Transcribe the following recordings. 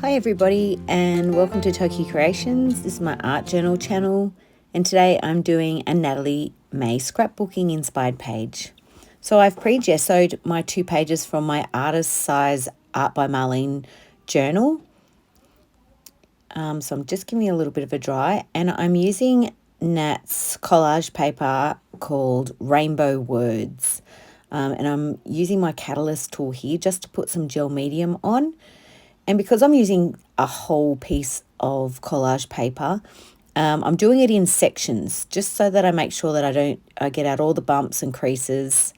Hi everybody and welcome to Toki Creations. This is my art journal channel and today I'm doing a Natalie May scrapbooking inspired page. So I've pre-gessoed my 2 pages from my artist size Art by Marlene journal. So I'm just giving it a little bit of a dry and I'm using Nat's collage paper called Rainbow Words. And I'm using my catalyst tool here just to put some gel medium on. And because I'm using a whole piece of collage paper, I'm doing it in sections just so that I make sure that I get out all the bumps and creases.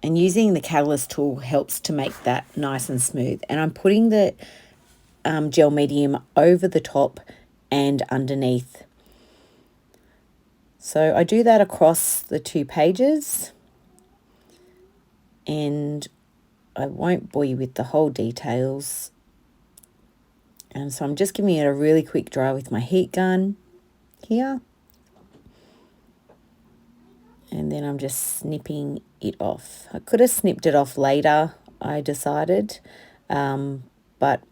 And using the catalyst tool helps to make that nice and smooth. And I'm putting the gel medium over the top and underneath. So I do that across the 2 pages. And I won't bore you with the whole details. And so I'm just giving it a really quick dry with my heat gun here. And then I'm just snipping it off. I could have snipped it off later, I decided. But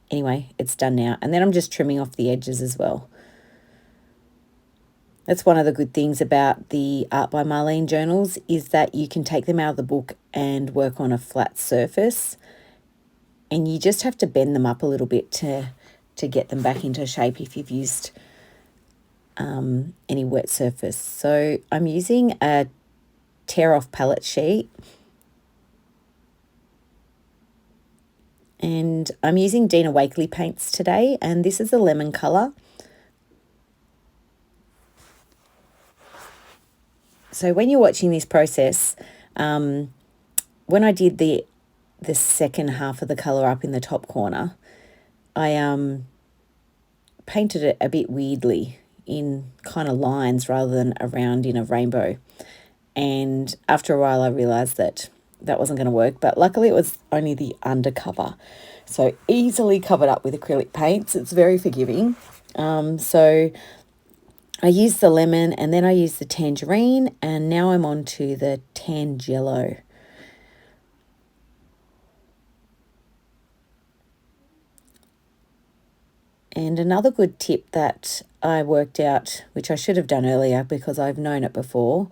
anyway, it's done now. And then I'm just trimming off the edges as well. That's one of the good things about the Art by Marlene journals is that you can take them out of the book and work on a flat surface. And you just have to bend them up a little bit to get them back into shape if you've used any wet surface. So I'm using a tear-off palette sheet. And I'm using Dina Wakely paints today. And this is a lemon colour. So when you're watching this process, when I did the second half of the colour up in the top corner, I painted it a bit weirdly in kind of lines rather than around in a rainbow. And after a while I realised that wasn't going to work, but luckily it was only the undercover. So easily covered up with acrylic paints. It's very forgiving. So I used the lemon and then I used the tangerine and now I'm on to the Tangelo. And another good tip that I worked out, which I should have done earlier because I've known it before,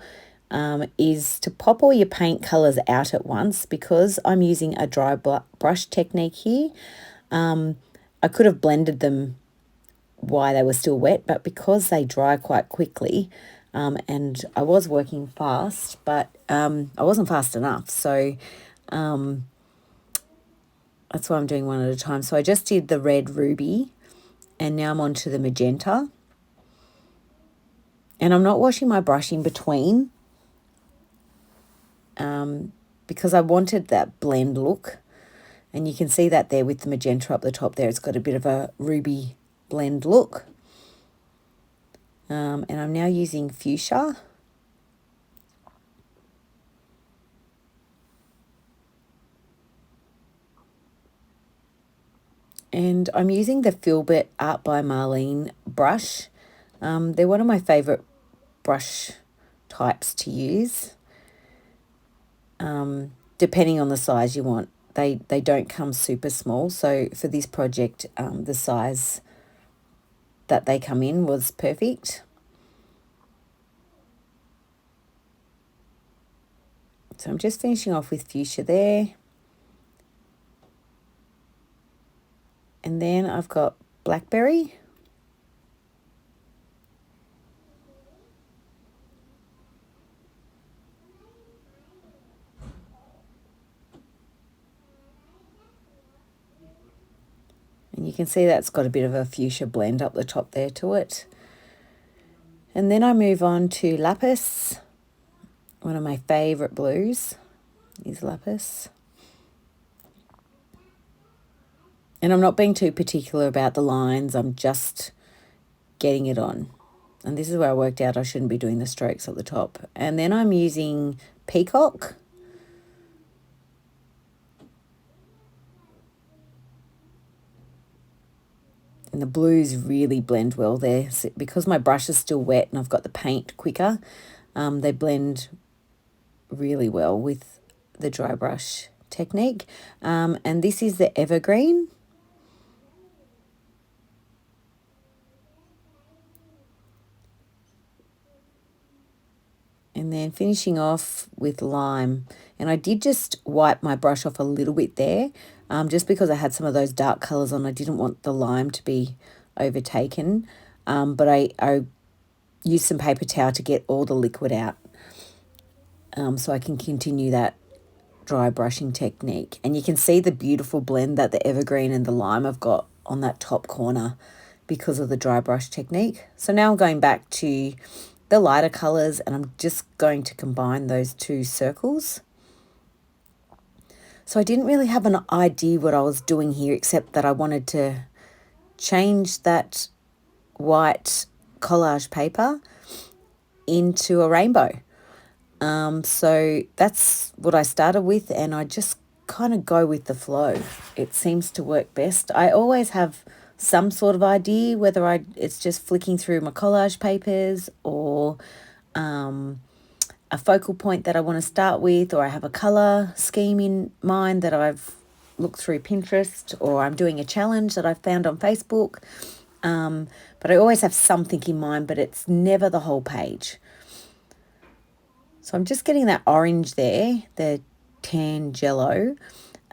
is to pop all your paint colours out at once. Because I'm using a dry brush technique here, I could have blended them while they were still wet, but because they dry quite quickly, and I was working fast, but I wasn't fast enough. So that's why I'm doing one at a time. So I just did the red ruby. And now I'm on to the magenta. And I'm not washing my brush in between because I wanted that blend look. And you can see that there with the magenta up the top there. It's got a bit of a ruby blend look. And I'm now using fuchsia. And I'm using the Filbert Art by Marlene brush. They're one of my favourite brush types to use. Depending on the size you want. They don't come super small. So for this project, the size that they come in was perfect. So I'm just finishing off with fuchsia there. And then I've got blackberry. And you can see that's got a bit of a fuchsia blend up the top there to it. And then I move on to lapis. One of my favourite blues is lapis. And I'm not being too particular about the lines. I'm just getting it on. And this is where I worked out I shouldn't be doing the strokes at the top. And then I'm using peacock. And the blues really blend well there. So because my brush is still wet and I've got the paint quicker, they blend really well with the dry brush technique. And this is the evergreen. And finishing off with lime. And I did just wipe my brush off a little bit there, just because I had some of those dark colours on. I didn't want the lime to be overtaken. But I used some paper towel to get all the liquid out, so I can continue that dry brushing technique. And you can see the beautiful blend that the evergreen and the lime have got on that top corner because of the dry brush technique. So now I'm going back to the lighter colours, and I'm just going to combine those two circles. So I didn't really have an idea what I was doing here, except that I wanted to change that white collage paper into a rainbow. So that's what I started with, and I just kind of go with the flow. It seems to work best. I always have some sort of idea, whether it's just flicking through my collage papers, or a focal point that I want to start with, or I have a colour scheme in mind that I've looked through Pinterest, or I'm doing a challenge that I've found on Facebook. But I always have something in mind, but it's never the whole page. So I'm just getting that orange there, the Tangelo,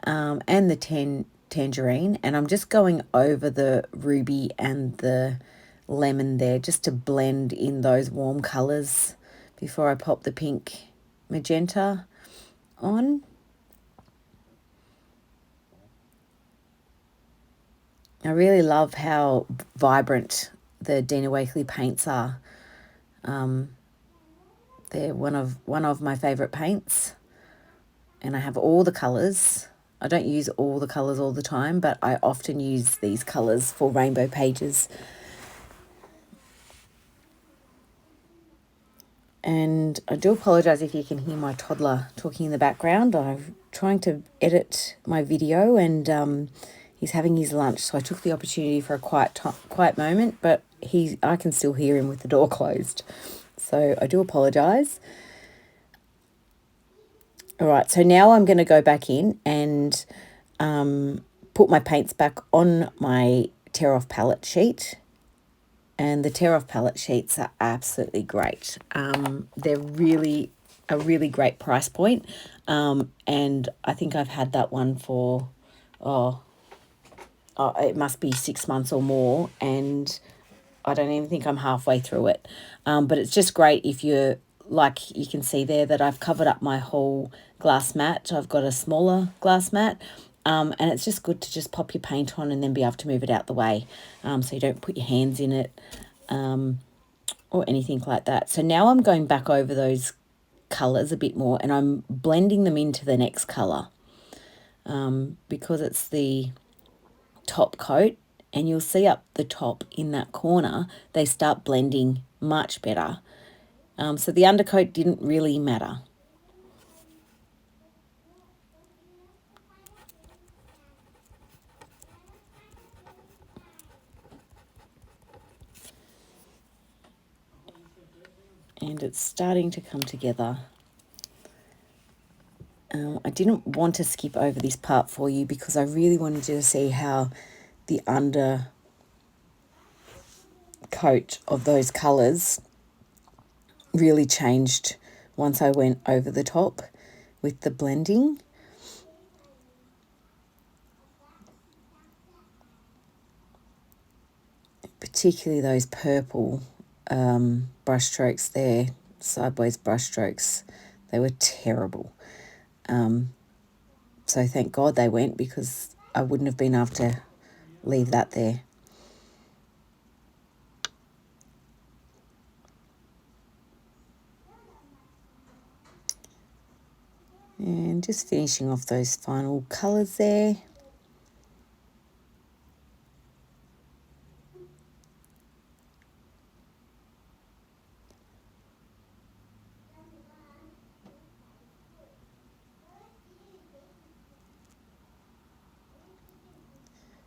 and the tangerine, and I'm just going over the ruby and the lemon there just to blend in those warm colours before I pop the pink magenta on. I really love how vibrant the Dina Wakely paints are. They're one of my favourite paints, and I have all the colours. I don't use all the colours all the time, but I often use these colours for rainbow pages. And I do apologise if you can hear my toddler talking in the background. I'm trying to edit my video, and he's having his lunch, so I took the opportunity for a quiet moment, but I can still hear him with the door closed. So I do apologise. All right, so now I'm going to go back in and put my paints back on my tear-off palette sheet. And the tear-off palette sheets are absolutely great. They're really a really great price point. And I think I've had that one for, it must be 6 months or more, and I don't even think I'm halfway through it. But it's just great if you're, like you can see there that I've covered up my whole glass mat. I've got a smaller glass mat, and it's just good to just pop your paint on and then be able to move it out the way, so you don't put your hands in it or anything like that. So now I'm going back over those colours a bit more, and I'm blending them into the next colour, because it's the top coat, and you'll see up the top in that corner they start blending much better. So the undercoat didn't really matter. And it's starting to come together. I didn't want to skip over this part for you because I really wanted you to see how the undercoat of those colours really changed once I went over the top with the blending. Particularly those purple brush strokes there, sideways brush strokes, they were terrible. So thank God they went, because I wouldn't have been able to leave that there. And just finishing off those final colours there.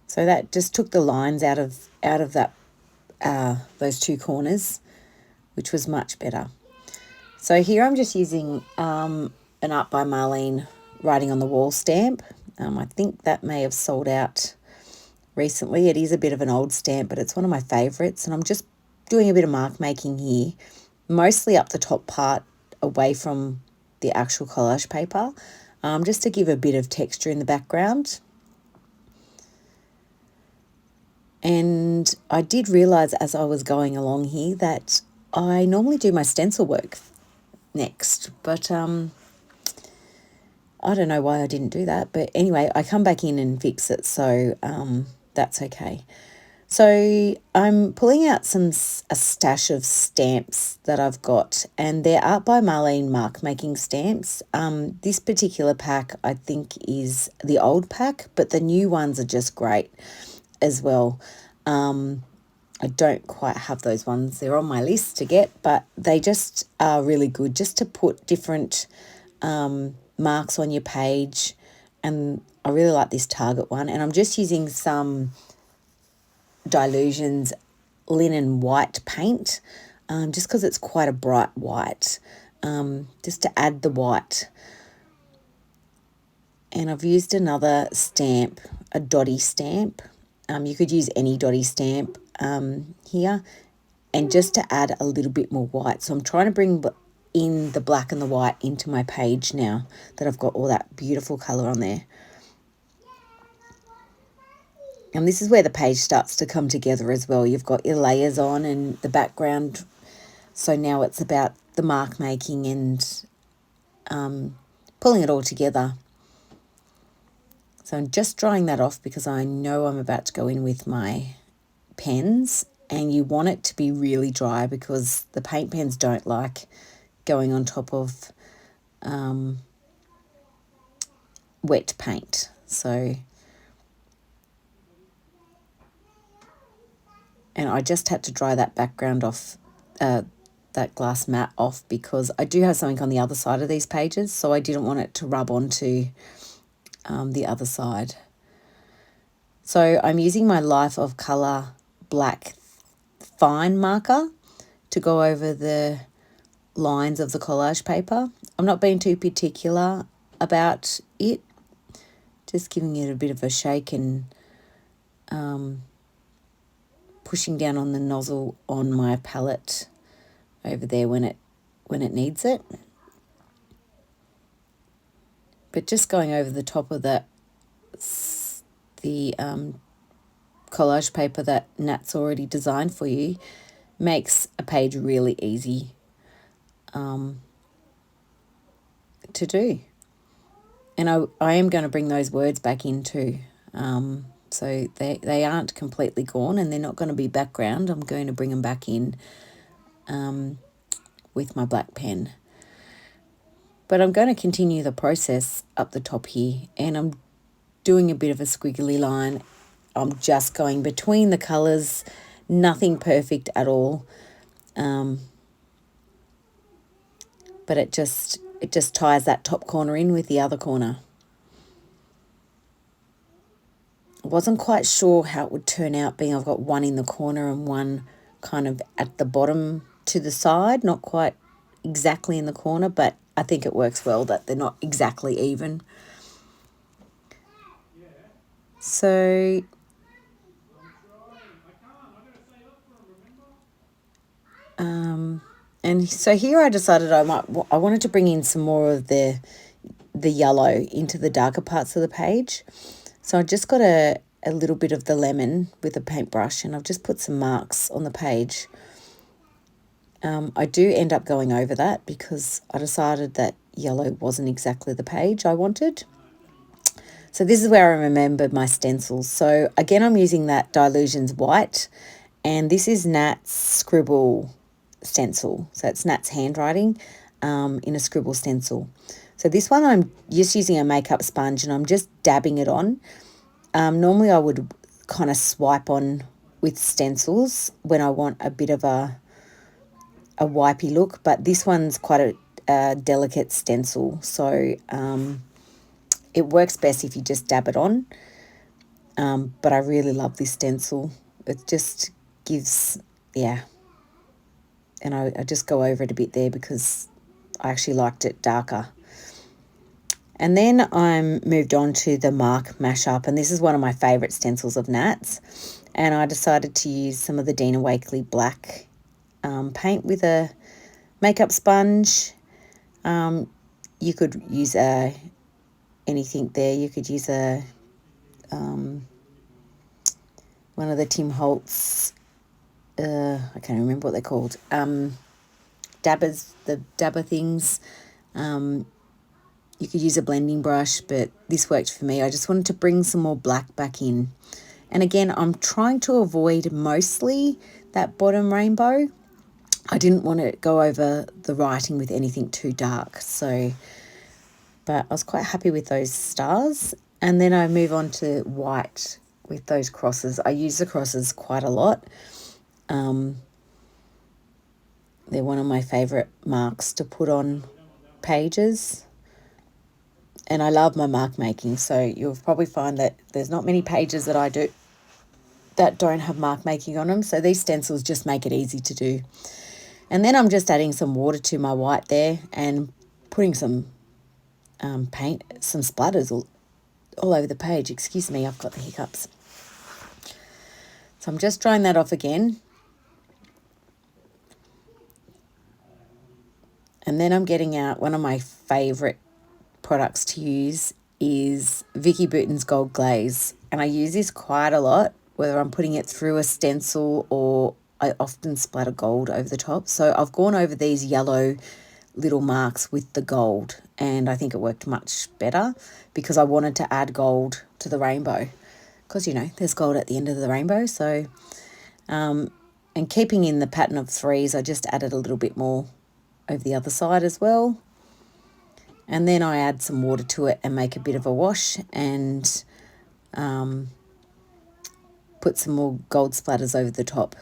So that just took the lines out of that those two corners, which was much better. So here I'm just using an Art by Marlene Writing on the Wall stamp. I think that may have sold out recently. It is a bit of an old stamp, but it's one of my favourites, and I'm just doing a bit of mark making here, mostly up the top part away from the actual collage paper, just to give a bit of texture in the background. And I did realise as I was going along here that I normally do my stencil work next, but I don't know why I didn't do that. But anyway, I come back in and fix it, so that's okay. So I'm pulling out a stash of stamps that I've got, and they're Art by Marlene mark making stamps. This particular pack I think is the old pack, but the new ones are just great as well. I don't quite have those ones. They're on my list to get, but they just are really good just to put different marks on your page. And I really like this Target one. And I'm just using some Dilutions linen white paint, just because it's quite a bright white, just to add the white. And I've used another stamp, a dotty stamp. You could use any dotty stamp here, and just to add a little bit more white. So I'm trying to bring in the black and the white into my page now that I've got all that beautiful colour on there. And this is where the page starts to come together as well. You've got your layers on and the background. So now it's about the mark making and pulling it all together. So I'm just drying that off because I know I'm about to go in with my pens, and you want it to be really dry because the paint pens don't like going on top of wet paint. So, and I just had to dry that background off, that glass mat off, because I do have something on the other side of these pages, so I didn't want it to rub onto the other side. So I'm using my Life of Colour black fine marker to go over the lines of the collage paper. I'm not being too particular about it, just giving it a bit of a shake and pushing down on the nozzle on my palette over there when it needs it. But just going over the top of the collage paper that Nat's already designed for you makes a page really easy to do. And I am going to bring those words back in too. So they aren't completely gone and they're not going to be background. I'm going to bring them back in with my black pen. But I'm going to continue the process up the top here, and I'm doing a bit of a squiggly line. I'm just going between the colours, nothing perfect at all. But it just ties that top corner in with the other corner. I wasn't quite sure how it would turn out, being I've got one in the corner and one kind of at the bottom to the side, not quite exactly in the corner, but I think it works well that they're not exactly even. So and so here I decided I wanted to bring in some more of the yellow into the darker parts of the page. So I just got a little bit of the lemon with a paintbrush, and I've just put some marks on the page. I do end up going over that because I decided that yellow wasn't exactly the page I wanted. So this is where I remembered my stencils. So again, I'm using that Dilutions white, and this is Nat's scribble stencil. So it's Nat's handwriting in a scribble stencil. So this one I'm just using a makeup sponge and I'm just dabbing it on. Normally I would kind of swipe on with stencils when I want a bit of a wipey look, but this one's quite a delicate stencil, so it works best if you just dab it on. But I really love this stencil. It just gives, yeah. And I just go over it a bit there because I actually liked it darker. And then I'm moved on to the mark mashup, and this is one of my favourite stencils of Nat's. And I decided to use some of the Dina Wakely black paint with a makeup sponge, You could use anything there. You could use one of the Tim Holtz, I can't remember what they're called, dabbers, the dabber things. You could use a blending brush, but this worked for me. I just wanted to bring some more black back in. And again, I'm trying to avoid mostly that bottom rainbow. I didn't want to go over the writing with anything too dark, but I was quite happy with those stars. And then I move on to white with those crosses. I use the crosses quite a lot. They're one of my favourite marks to put on pages. And I love my mark making, so you'll probably find that there's not many pages that I do that don't have mark making on them. So these stencils just make it easy to do. And then I'm just adding some water to my white there and putting some paint, some splatters all over the page. Excuse me, I've got the hiccups. So I'm just drying that off again. And then I'm getting out one of my favourite products to use is Vicky Bouton's Gold Glaze. And I use this quite a lot, whether I'm putting it through a stencil or I often splatter gold over the top. So I've gone over these yellow little marks with the gold, and I think it worked much better because I wanted to add gold to the rainbow because, you know, there's gold at the end of the rainbow. So, and keeping in the pattern of threes, I just added a little bit more over the other side as well. And then I add some water to it and make a bit of a wash and put some more gold splatters over the top.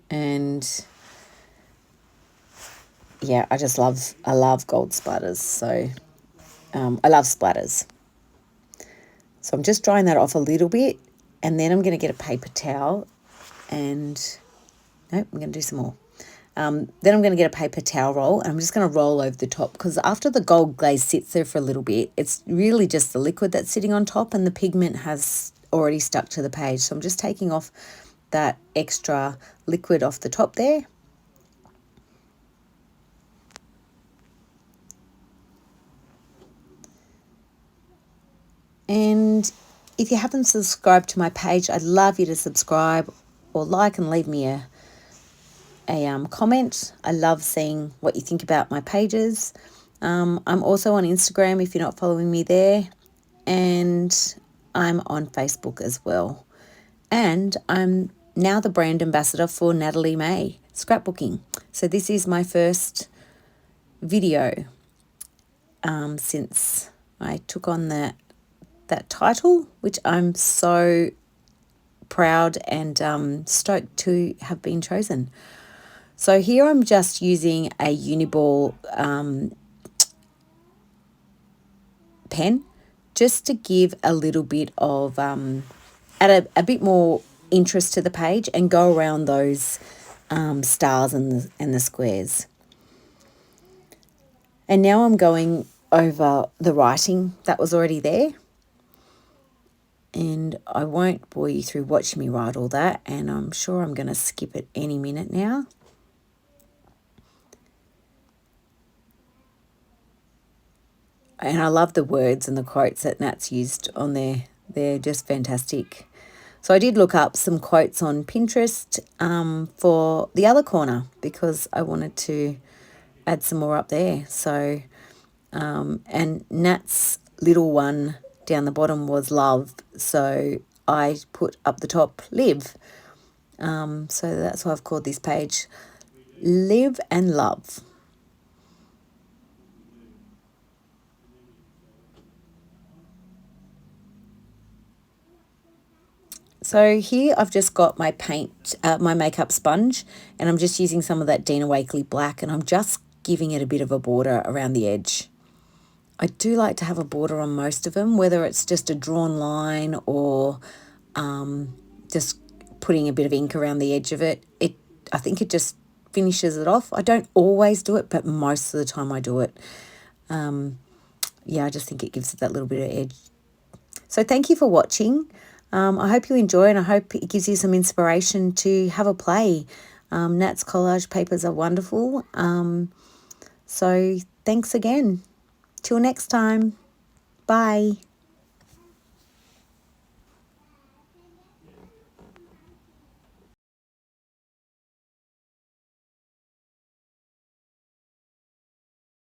And yeah, I love gold splatters. So I love splatters. So I'm just drying that off a little bit, and then I'm going to get a paper towel and, nope, I'm going to do some more. Then I'm going to get a paper towel roll, and I'm just going to roll over the top because after the gold glaze sits there for a little bit, it's really just the liquid that's sitting on top and the pigment has already stuck to the page. So I'm just taking off that extra liquid off the top there. And if you haven't subscribed to my page, I'd love you to subscribe or like and leave me a comment. I love seeing what you think about my pages. I'm also on Instagram if you're not following me there, and I'm on Facebook as well. And I'm now the brand ambassador for Natalie May Scrapbooking. So this is my first video since I took on that title, which I'm so proud and stoked to have been chosen. So here I'm just using a Uniball pen just to give a little bit of, add a bit more interest to the page and go around those stars and the squares. And now I'm going over the writing that was already there. And I won't bore you through watching me write all that, and I'm sure I'm going to skip it any minute now. And I love the words and the quotes that Nat's used on there. They're just fantastic. So I did look up some quotes on Pinterest for the other corner because I wanted to add some more up there. So, and Nat's little one down the bottom was love. So I put up the top live. So that's why I've called this page Live and Love. So here I've just got my paint, my makeup sponge, and I'm just using some of that Dina Wakely black, and I'm just giving it a bit of a border around the edge. I do like to have a border on most of them, whether it's just a drawn line or just putting a bit of ink around the edge of it. I think it just finishes it off. I don't always do it, but most of the time I do it. Yeah, I just think it gives it that little bit of edge. So thank you for watching. I hope you enjoy, and I hope it gives you some inspiration to have a play. Nat's collage papers are wonderful. So thanks again. Till next time. Bye.